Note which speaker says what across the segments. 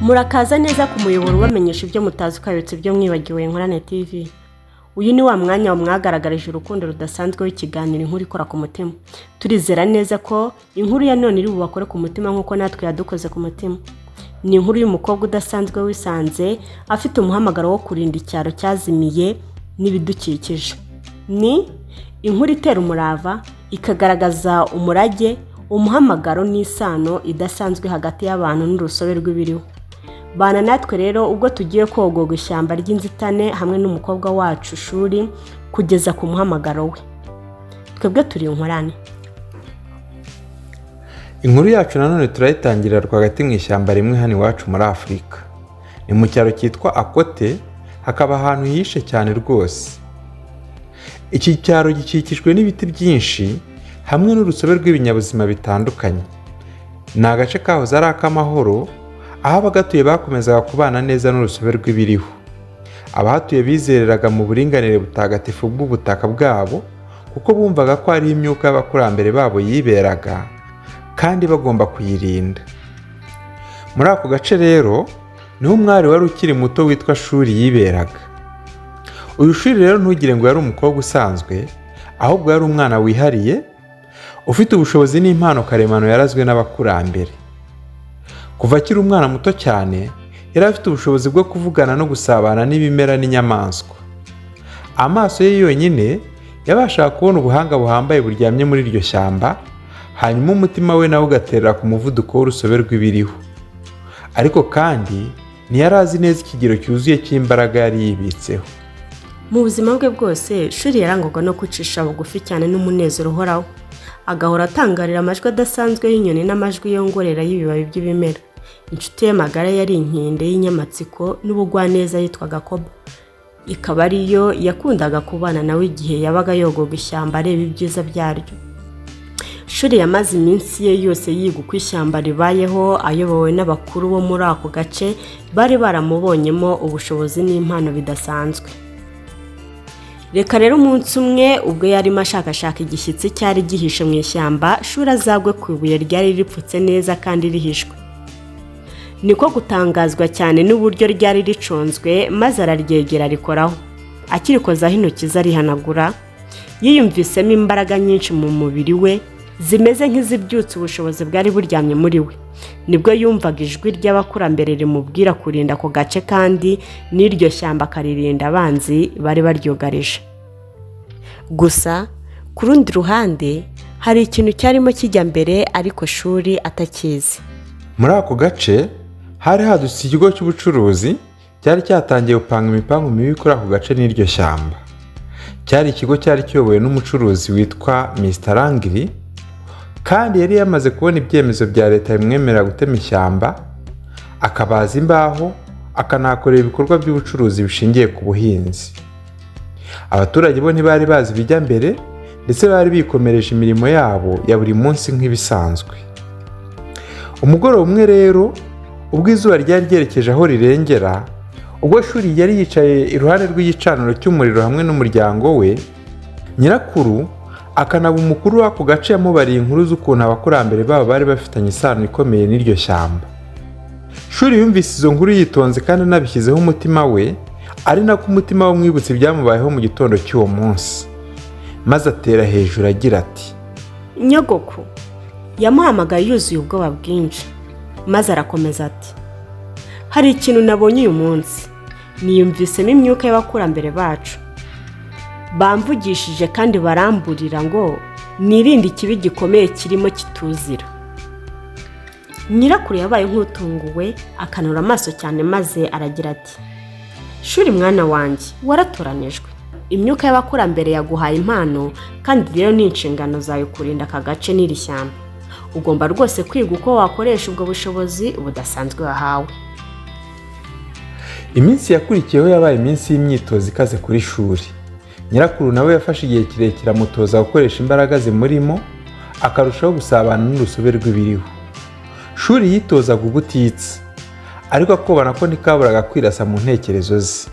Speaker 1: Murakaza neza ku muyoboro ubamenyesha ibyo mutazi ukayotse ibyo mwibagiwe Nkorane TV. Uyu ni wa mwanya wa mwagaragarije urukundo rudasanzwe w'ikiganiro inkuru ikora ku mutima. Turizera neza ko inkuru ya none iri bubakore ku mutima nkuko natwe yadukoze ku mutima. Ni inkuru y'umukobwa udasanzwe wisanze afite umuhamagaro wo kurinda icyaro cyazimiye n'ibidukikije. Ni inkuru itera umurava ikagaragaza umurage, umuhamagaro n'isano idasanzwe hagati y'abantu n'urusobe rw'ibiriho. Bana natwe rero ubwo tugiye kogoga ishyamba ry'inzitane hamwe n'umukobwa wacu Shuri kugeza ku muhamagaro we. Twebwe turi Nkorane.
Speaker 2: Inkuru yacu nanone turayitangira rwagati mu ishyamba rimwe hano iwacu muri Afurika. Ni mu cyaro cyitwa Akote, hakaba ahantu hishe cyane rwose. Iki cyaro gikikijwe n'ibiti byinshi hamwe n'urusobe rw'ibinyabuzima bitandukanye. Ni agace kahoze ari akamahoro, aho abagatuye bakomezaga kubana neza n'urusobe rw'ibiriho. Abahatuye bizereraga mu buringanire butagatifu bw'ubutaka bwabo kuko bumvaga ko ari imyuka y'abakurambere babo yiberaga kandi bagomba kuyirinda. Muri ako gace rero niho umwari wari ukiri muto witwa Shuri yiberaga. Uyu Shuri rero ntugire ngo yari umukobwa usanzwe, ahubwo yari umwana wihariye ufite ubushobozi n'impano karemano yarazwe n'abakurambere. Kuva akiri umwana muto cyane yari afite ubushobozi bwo kuvugana no gusabana n'ibimera n'inyamaswa. Amaso ye yonyine yabashaga kubona ubuhanga buhambaye buryamye muri iryo shyamba, hanyuma umutima we nawe ugaterera ku muvuduko w'urusobe rw'ibiriho. Ariko kandi ntiyari azi neza ikigero cyuzuye cy'imbaraga yari yibitseho.
Speaker 1: Mu buzima bwe bwose Shuri yarangwaga no kwicisha bugufi cyane n'umunezero uhoraho. Agahora atangarira amajwi adasanzwe y'inyoni n'amajwi yongorera y'ibibabi by'ibimera. Inshuti ye magara yari inkende y'inyamatsiko n'ubugwaneza yitwaga akaba. Ikaba ariyo yakundaga kubana nawe igihe yabaga yogoga ishyamba areba ibyiza byaryo. Shuri yamaze iminsi ye yose yiga uko ishyamba ribayeho, ayobowe n'abakuru bo muri ako gace bari baramubonyemo ubushobozi n'impano bidasanzwe. Reka rero umunsi umwe ubwo yarimo ashakashaka igishyitsi cyari gihishe mu ishyamba, Shuri azagwe ku ibuye ryari ripfutse neza kandi rihishwe. Niko gutangazwa cyane n'uburyo ryari riconzwe, maze araryegera rikoraho. Akirikozaho intoki ze arihanagura, yiyumvisemo imbaraga nyinshi mu mubiri we zimeze nk'izibyutse ubushobozi bwari buryamye muri we. Nibwo yumvaga ijwi ry'abakurambere rimubwira kurinda ako gace kandi n'iryo shyamba akaririnda abanzi bari baryugarije. Gusa ku rundi ruhande hari ikintu cyarimo kijya mbere ariko Shuri atakizi.
Speaker 2: Muri ako gace hari hadutse ikigo cy'ubucuruzi cyari cyatangiye gupanga imipango mibi kuri ako gace n'iryo shyamba. Cyari ikigo cyari kiyobowe n'umucuruzi witwa Mr. Rangiri, kandi yari yamaze kubona ibyemezo bya leta bimwemerera gutema ishyamba, akabaza imbaho, akanakorera ibikorwa by'ubucuruzi bishingiye ku buhinzi. Abaturage bo ntibari bazi bijya mbere ndetse bari bikomereje imirimo yabo ya buri munsi nk'ibisanzwe. Umugoroba umwe rero ubwo izuba ryari ryerekeje aho rirengera, ubwo Shuri yari yicaye iruhande rw'igicaniro cy'umuriro hamwe n'umuryango we, nyirakuru akanaba umukuru w'ako gace yamubariye inkuru z'ukuntu abakurambere babo bari bafitanye isano ikomeye n'iryo shyamba. Shuri yumvise izo nkuru yitonze kandi anabishyizeho umutima we, ari nako umutima we mwibutse ibyamubayeho mu gitondo cy'uwo munsi, maze atera hejuru agira ati,
Speaker 1: Nyogoko. Yamuhamagaye yuzuye ubwoba bwinshi, maze arakomeza ati, hari ikintu nabonye uyu munsi. Niyumvisemo imyuka y'abakurambere bacu. Bamvugishije kandi baramburira ngo nirinde ikibi gikomeye kirimo kituzira. Nyirakuru yabaye nk'utunguwe, akanura amaso cyane maze aragira ati, Shuri mwana wanjye, waratoranijwe. Imyuka y'abakurambere yaguhaye impano kandi rero ni inshingano zawe kurinda aka gace n'iri shyamba. Ugomba rwose kwiga uko wakoresha ubwo bushobozi budasanzwe wahawe.
Speaker 2: Iminsi yakurikiyeho yabaye iminsi y'imyitozo ikaze kuri Shuri. Nyirakuru nawe yafashe igihe kirekire amutoza gukoresha imbaraga zimurimo, akarushaho gusabana n'urusobe rw'ibiriho. Shuri yitozaga ubutitsa, ariko akobana ko ntikaburaga kwirasa mu ntekerezo ze.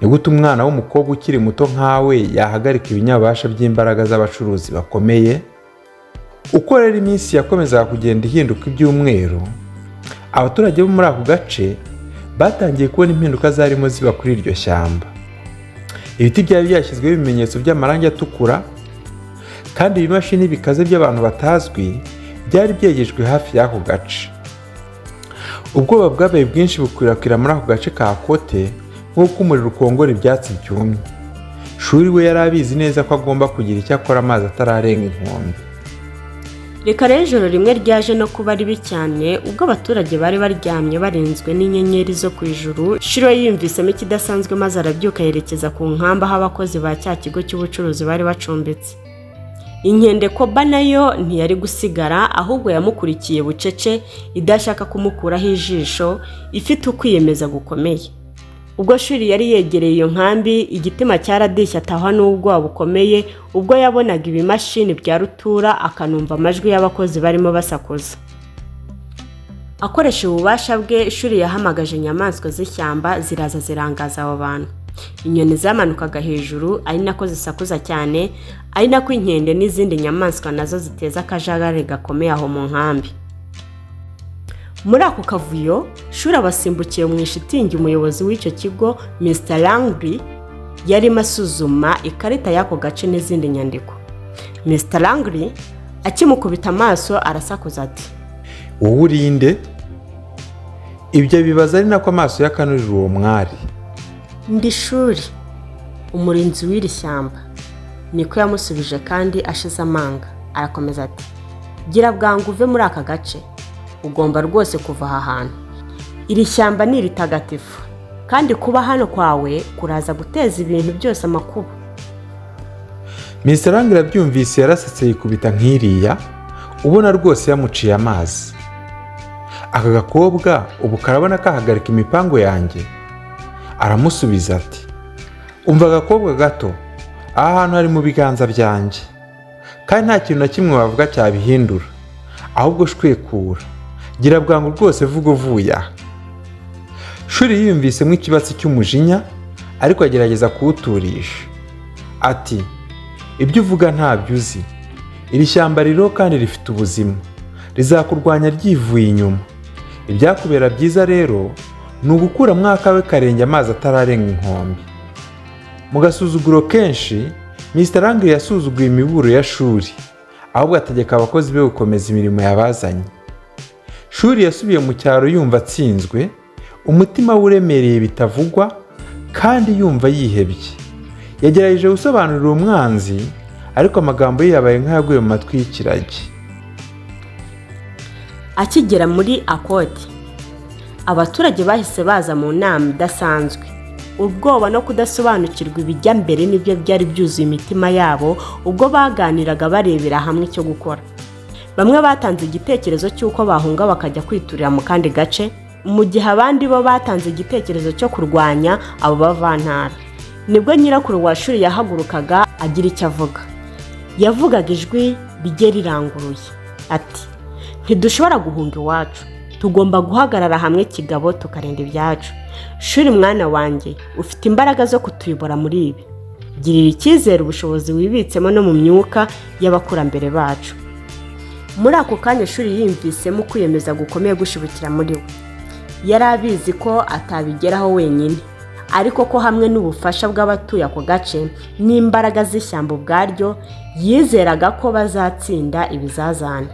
Speaker 2: ni gute umwana w'umukobwa ukiri muto nkawe yahagarika ibinyabubasha by'imbaraga z'abacuruzi bakomeye? Uko rero iminsi yakomezaga kugenda ihinduka ibyumweru, abaturage bo muri ako gace batangiye kubona impinduka zarimo ziba kuri iryo shyamba. Ibiti byari byashyizweho ibimenyetso by'amarangi atukura, kandi ibimashini bikaze by'abantu batazwi byari byegejwe hafi y'ako gace. Ubwoba bwabaye bwinshi bukwirakwira muri ako gace ka Akote nk'uko umuriro ukongora ibyatsi byumye. Shuri we yari abizi neza ko agomba kugira icyo akora amazi atararenga inkombe.
Speaker 1: Reka rero ijoro rimwe ryaje no kuba ribi cyane, ubwo abaturage bari baryamye barinzwe n'inyenyeri zo ku ijuru. Shuri yumvisemo ikidasanzwe maze arabyuka yerekeza ku nkamba aho abakozi ba cya kigo cy'ubucuruzi bari bacumbitse. Inkende Koba nayo ntiyari gusigara, ahubwo yamukurikiye bucece idashaka kumukuraho ijisho, ifite ukwiyemeza gukomeye. Ubwo Shuri yari yegereye iyo nkambi, igitima cyaradishya atahwa n'ubwoba bukomeye ubwo yabonaga ibimashini bya rutura akanumva amajwi y'abakozi barimo basakuza. Akoresha ububasha bwe, Shuri yahamagaje inyamaswa z'ishyamba ziraza zirangaza abo bantu. Inyoni zamanukaga hejuru, ari nako zisakuza cyane, ari nako inkende n'izindi nyamaswa nazo ziteza akajagari gakomeye aho mu nkambi. Muri ako kavuyo, Shuri abasimbukiye mu ishitingi umuyobozi w'icyo kigo, Mr. Langri, yarimo asuzuma ikarita y'ako gace n'izindi nyandiko. Mr. Langri akimukubita amaso arasakuza ati,
Speaker 2: wowe urinde? Ibyo bibaza ari nako amaso yakanurira uwo mwari.
Speaker 1: Ndi Shuri, umurinzi w'iri shyamba, niko yamusubije kandi ashize amanga. Arakomeza ati, gira bwangu uve muri aka gace, ugomba rwose kuva aha hantu. Iri shyamba ni iritagatifu, kandi kuba hano kwawe kuraza guteza ibintu byose amakuba.
Speaker 2: Mr. Langri abyumvise yarasetse yikubita nk'iriya, ubona rwose yamuciye amazi. Aka gakobwa ubu karabona kahagarika imipango yanjye? Aramusubiza ati, umva agakobwa gato, aha hantu hari mu biganza byanjye, kandi nta kintu na kimwe wavuga cyabihindura, ahubwo shwekura, gira bwangu rwose vuga uvuye aha. Shuri yiyumvisemo ikibatsi cy'umujinya, ariko agerageza kuwuturisha. Ati, ibyo uvuga ntabyo uzi, iri shyamba ririho kandi rifite ubuzima, rizakurwanya ryivuye inyuma. Ibyakubera byiza rero ni ugukura mwakawe karenge amazi atararenga inkombe. Mu gasuzuguro kenshi, Mr. Langri yasuzuguye imiburo ya Shuri, ahubwo ategeka abakozi be gukomeza imirimo yabazanye. Shuri yasubiye mu cyaro yumva atsinzwe, umutima we uremereye bitavugwa, kandi yumva yihebye. Yagerageje gusobanurira umwanzi, ariko amagambo ye yabaye nk'ayaguye mu matwi y'ikiragi.
Speaker 1: Akigera muri Akote, abaturage bahise baza mu nama idasanzwe. Ubwoba no kudasobanukirwa ibijya mbere nibyo byari byuzuye imitima yabo ubwo baganiraga barebera hamwe icyo gukora. Bamwe batanze igitekerezo cy'uko bahunga bakajya kwiturira mu kandi gace, mu gihe abandi bo batanze igitekerezo cyo kurwanya abo bavantara. Nibwo nyirakuru wa Shuri yahagurukaga agira icyo avuga. Yavugaga ijwi rijye riranguruye ati, ntidushobora guhunga iwacu, tugomba guhagarara hamwe kigabo tukarinda ibyacu. Shuri mwana wanjye, ufite imbaraga zo kutuyobora muri ibi. Girira icyizere ubushobozi wibitsemo no mu myuka y'abakurambere bacu. Muri ako kanya Shuri yumvisemo kwiyemeza gukomeye gushibukira muri we. Yari abizi ko atabigeraho wenyine, ariko ko hamwe n'ubufasha bw'abatuye ako gace n'imbaraga z'ishyamba ubwaryo, yizeraga ko bazatsinda ibizazane.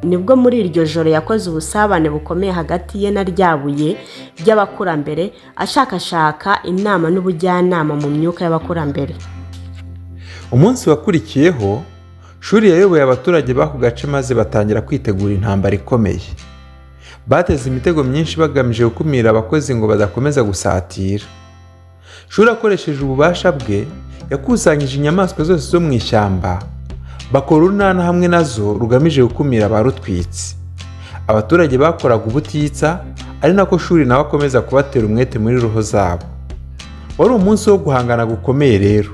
Speaker 1: Nibwo muri iryo joro yakoze ubusabane bukomeye hagati ye na ryabuye by'abakurambere, ashakashaka inama n'ubujyanama mu myuka y'abakurambere.
Speaker 2: Umunsi wakurikiyeho, Shuri yayoboye abaturage b'ako gace maze batangira kwitegura intambara ikomeye. Bateze imitego myinshi bagamije gukumira abakozi ngo badakomeza gusatira. Shuri akoresheje ububasha bwe yakusanyije inyamaswa zose zo mu ishyamba, bakora urunana hamwe nazo rugamije gukumira ba rutwitsi. Abaturage bakoraga ubutitsa, ari nako Shuri nawe akomeza kubatera umwete muri roho zabo. Wari umunsi wo guhangana gukomeye rero.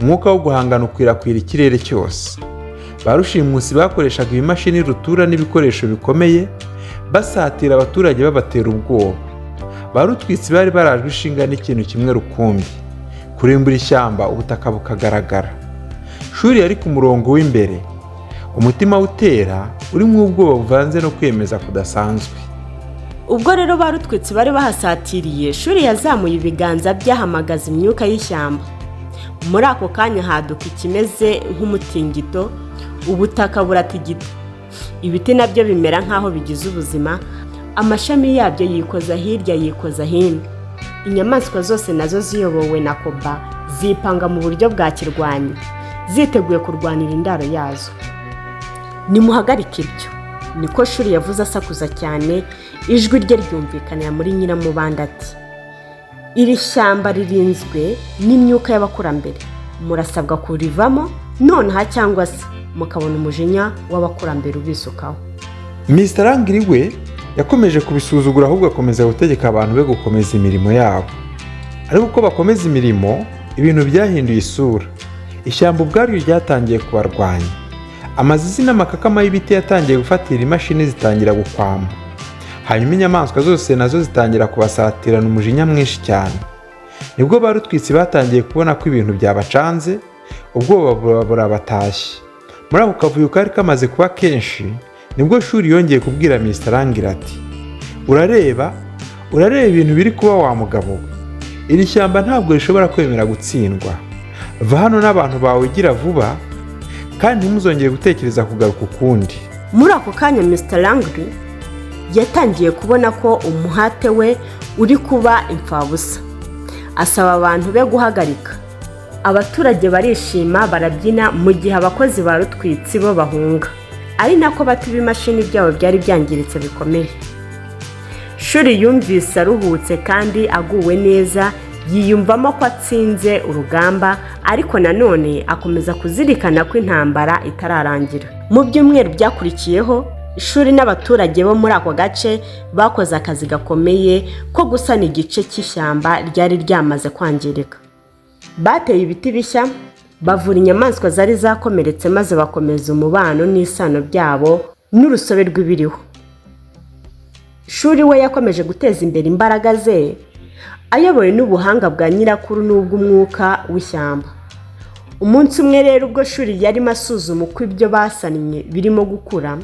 Speaker 2: Umwuka wo guhangana ukwirakwira ikirere cyose. Ba rushimusi bakoreshaga ibimashini rutura n'ibikoresho bikomeye, basatira abaturage babatera ubwoba. ba rutwitsi bari barajwe ishinga n'ikintu kimwe rukumbi: kurimbura ishyamba ubutaka bukagaragara. Shuri yari ku murongo w'imbere, umutima utera urimo ubwoba buvanze no kwiyemeza kudasanzwe.
Speaker 1: Ubwo rero ba rutwitsi bari bahasatiriye, Shuri yazamuye ibiganza byahamagaza imyuka y'ishyamba. Muri ako kanya haduka ikimeze nk'umutingito, ubutaka buratigita, ibiti nabyo bimera nk'aho bigize ubuzima, amashami yabyo yikoza hirya yikoza hino. Inyamaswa zose nazo ziyobowe na koba zipanga mu buryo bwa kirwanyi, ziteguye kurwanira indaro yazo. Nimuhagarike ibyo, niko Shuri yavuze asakuza cyane, ijwi rye ryumvikanira muri nyiramubanda ati: iri shyamba ririnzwe n'imyuka y'abakurambere, murasabwa kurivamo nonaha cyangwa se mukabona umujinya w'abakurambere ubisukaho.
Speaker 2: Mr. Rangiri we yakomeje kubisuzugura, ahubwo akomeza gutegeka abantu be gukomeza imirimo yabo. Ariko uko bakomeza imirimo, ibintu byahinduye isura. Ishyamba ubwaryo ryatangiye kubarwanya. Amazizi n'amakakama y'ibiti yatangiye gufatira imashini zitangira gukwama. Hanyuma inyamaswa zose nazo zitangira kubasatirana umujinya mwinshi cyane. Nibwo ba rutwitsi batangiye kubona ko ibintu byabacanze, ubwoba burabatashye. Muri ako kavuyo kari kamaze kuba kenshi, nibwo Shuri yongeye kubwira Mr. Rangiri ati: urareba ibintu biri kuba wa mugabo we. Iri shyamba ntabwo rishobora kwemera gutsindwa. Va hano n'abantu bawe gira vuba, kandi ntimuzongere gutekereza kugaruka ukundi.
Speaker 1: Muri ako kanya Mr. Rangiri yatangiye kubona ko umuhate we uri kuba imfabusa. Asaba abantu be guhagarika. Abaturage barishima barabyina mu gihe abakozi ba rutwitsi bo bahunga. Ari nako bati ibimashini byabo byari byangiritse bikomeye. Shuri yumvise aruhutse kandi aguwe neza, yiyumvamo ko atsinze urugamba, ariko nanone akomeza kuzirikana ko intambara itararangira. Mu byumweru byakurikiyeho, Shuri n'abaturage bo muri ako gace bakoze akazi gakomeye ko gusana igice cy'ishyamba ryari ryamaze kwangirika. Bateye ibiti bishya, bavura inyamaswa zari zakomeretse, maze bakomeza umubano n'isano byabo n'urusobe rw'ibiriho. Shuri we yakomeje guteza imbere imbaraga ze, ayobowe n'ubuhanga bwa nyirakuru n'ubw'umwuka w'ishyamba. Umunsi umwe rero, ubwo Shuri yarimo asuzuma uko ibyo basannye birimo gukura,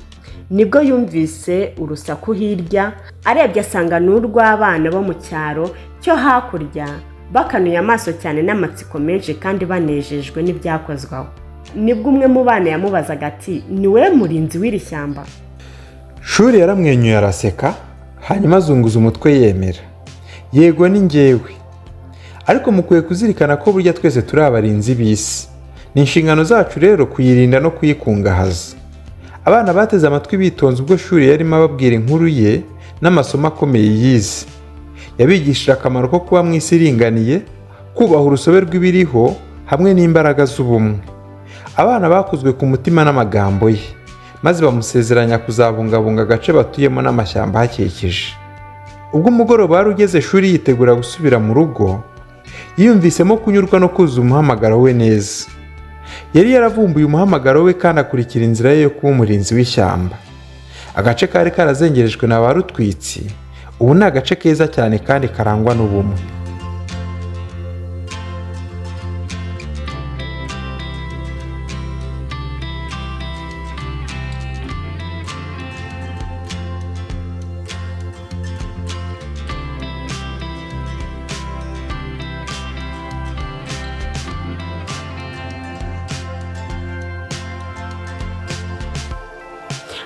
Speaker 1: nibwo yumvise urusaku hirya. Arebye asanga n'urw'abana bo mu cyaro cyo hakurya, bakanuye amaso cyane n'amatsiko menshi kandi banejejwe n'ibyakozweho. Nibwo umwe mu bana yamubazaga ati: ni we murinzi w'iri shyamba?
Speaker 2: Shuri yaramwenyuye araseka, hanyuma azunguza umutwe yemera: yego ni njyewe. Ariko mukwiye kuzirikana ko burya twese turi abarinzi b'isi. Ni inshingano zacu rero kuyirinda no kuyikungahaza. Abana bateze amatwi bitonze ubwo Shuri yarimo ababwira inkuru ye n'amasomo akomeye yize. Yabigishije akamaro ko kuba mu isi iringaniye, kubaha urusobe rw'ibiriho hamwe n'imbaraga z'ubumwe. Abana bakuzwe ku mutima n'amagambo ye, maze bamusezeranya kuzabungabunga agace batuyemo n'amashyamba hakikije. Ubwo umugoroba wari ugeze, Shuri yitegura gusubira mu rugo, yiyumvisemo kunyurwa no kuzuza umuhamagaro we neza. Yari yaravumbuye umuhamagaro we kandi akurikira inzira ye yo kuba umurinzi w'ishyamba. Agace kari karazengerejwe na ba rutwitsi, ubu ni agace keza cyane kandi karangwa n'ubumwe.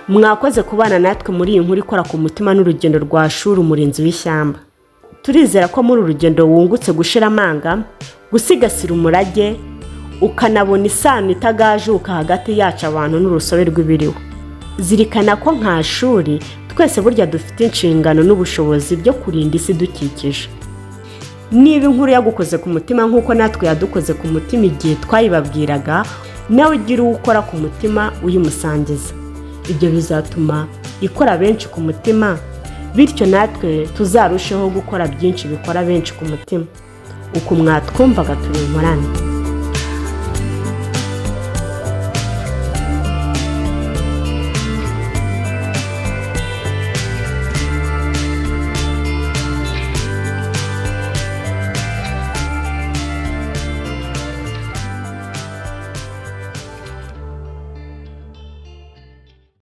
Speaker 1: Mwakoze kubana natwe muri iyi nkuru ikora ku mutima n'urugendo rwa Shuri umurinzi w'ishyamba. Turizera ko muri urugendo wungutse gushira amanga, gusigasira umurage, ukanabona isano itagajuka hagati yacu abantu n'urusobe rw'ibiriho. Zirikana ko nka Shuri twese burya dufite inshingano n'ubushobozi byo kurinda isi dukikije. Niba inkuru yagukoze ku mutima nk'uko natwe yadukoze ku mutima igihe twayibabwiraga, nawe ugira uwo ukora ku mutima uyimusangiza. Ibyo bizatuma ikora benshi ku mutima, bityo natwe tuzarusheho gukora byinshi bikora benshi ku mutima. Uko mwatwumvaga turi umurani.